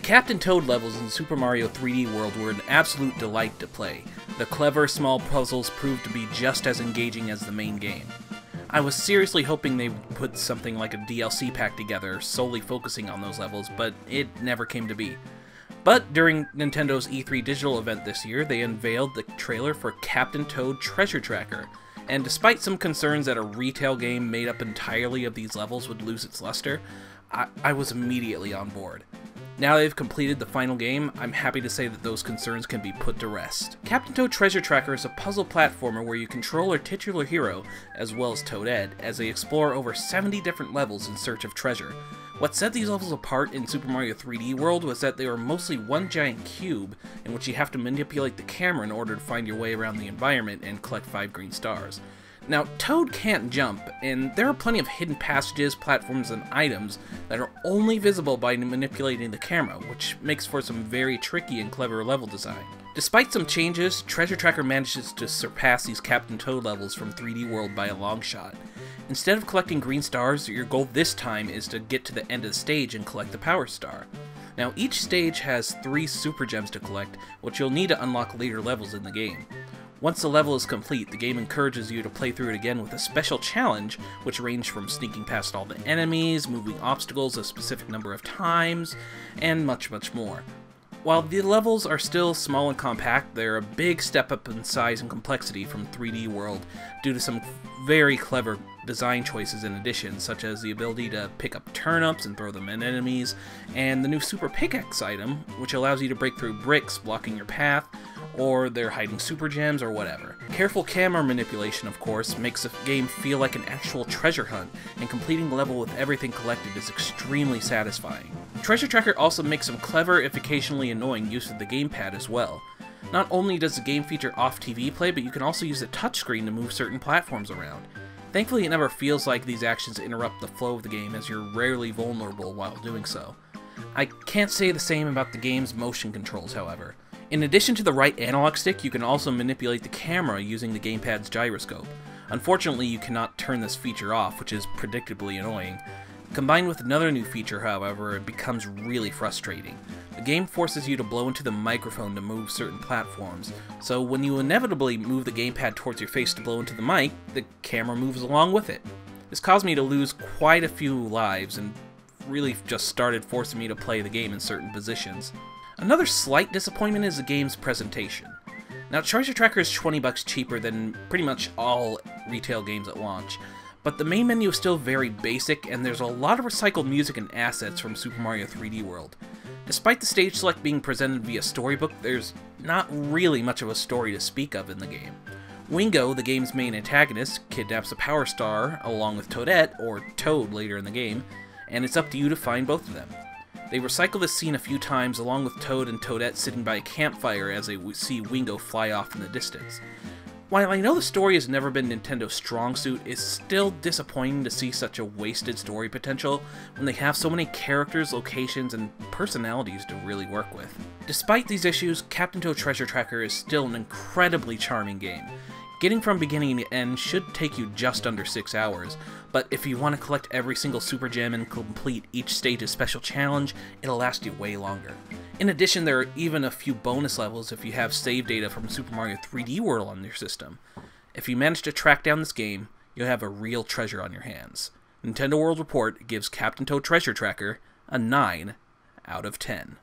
Captain Toad levels in Super Mario 3D World were an absolute delight to play. The clever, small puzzles proved to be just as engaging as the main game. I was seriously hoping they would put something like a DLC pack together, solely focusing on those levels, but it never came to be. But during Nintendo's E3 digital event this year, they unveiled the trailer for Captain Toad Treasure Tracker, and despite some concerns that a retail game made up entirely of these levels would lose its luster, I was immediately on board. Now they've completed the final game, I'm happy to say that those concerns can be put to rest. Captain Toad Treasure Tracker is a puzzle platformer where you control our titular hero, as well as Toadette, as they explore over 70 different levels in search of treasure. What set these levels apart in Super Mario 3D World was that they were mostly one giant cube in which you have to manipulate the camera in order to find your way around the environment and collect 5 green stars. Now, Toad can't jump, and there are plenty of hidden passages, platforms, and items that are only visible by manipulating the camera, which makes for some very tricky and clever level design. Despite some changes, Treasure Tracker manages to surpass these Captain Toad levels from 3D World by a long shot. Instead of collecting green stars, your goal this time is to get to the end of the stage and collect the Power Star. Now, each stage has 3 Super Gems to collect, which you'll need to unlock later levels in the game. Once the level is complete, the game encourages you to play through it again with a special challenge, which range from sneaking past all the enemies, moving obstacles a specific number of times, and much, much more. While the levels are still small and compact, they're a big step up in size and complexity from 3D World due to some very clever design choices and additions, such as the ability to pick up turnips and throw them at enemies, and the new Super Pickaxe item, which allows you to break through bricks blocking your path, or they're hiding super gems, or whatever. Careful camera manipulation, of course, makes the game feel like an actual treasure hunt, and completing the level with everything collected is extremely satisfying. Treasure Tracker also makes some clever, if occasionally annoying, use of the gamepad as well. Not only does the game feature off-TV play, but you can also use the touchscreen to move certain platforms around. Thankfully, it never feels like these actions interrupt the flow of the game, as you're rarely vulnerable while doing so. I can't say the same about the game's motion controls, however. In addition to the right analog stick, you can also manipulate the camera using the gamepad's gyroscope. Unfortunately, you cannot turn this feature off, which is predictably annoying. Combined with another new feature, however, it becomes really frustrating. The game forces you to blow into the microphone to move certain platforms, so when you inevitably move the gamepad towards your face to blow into the mic, the camera moves along with it. This caused me to lose quite a few lives, and really just started forcing me to play the game in certain positions. Another slight disappointment is the game's presentation. Now, Treasure Tracker is $20 cheaper than pretty much all retail games at launch, but the main menu is still very basic, and there's a lot of recycled music and assets from Super Mario 3D World. Despite the stage select being presented via storybook, there's not really much of a story to speak of in the game. Wingo, the game's main antagonist, kidnaps a Power Star along with Toadette, or Toad later in the game, and it's up to you to find both of them. They recycle this scene a few times along with Toad and Toadette sitting by a campfire as they see Wingo fly off in the distance. While I know the story has never been Nintendo's strong suit, it's still disappointing to see such a wasted story potential when they have so many characters, locations, and personalities to really work with. Despite these issues, Captain Toad Treasure Tracker is still an incredibly charming game. Getting from beginning to end should take you just under 6 hours, but if you want to collect every single Super Gem and complete each stage's special challenge, it'll last you way longer. In addition, there are even a few bonus levels if you have save data from Super Mario 3D World on your system. If you manage to track down this game, you'll have a real treasure on your hands. Nintendo World Report gives Captain Toad Treasure Tracker a 9 out of 10.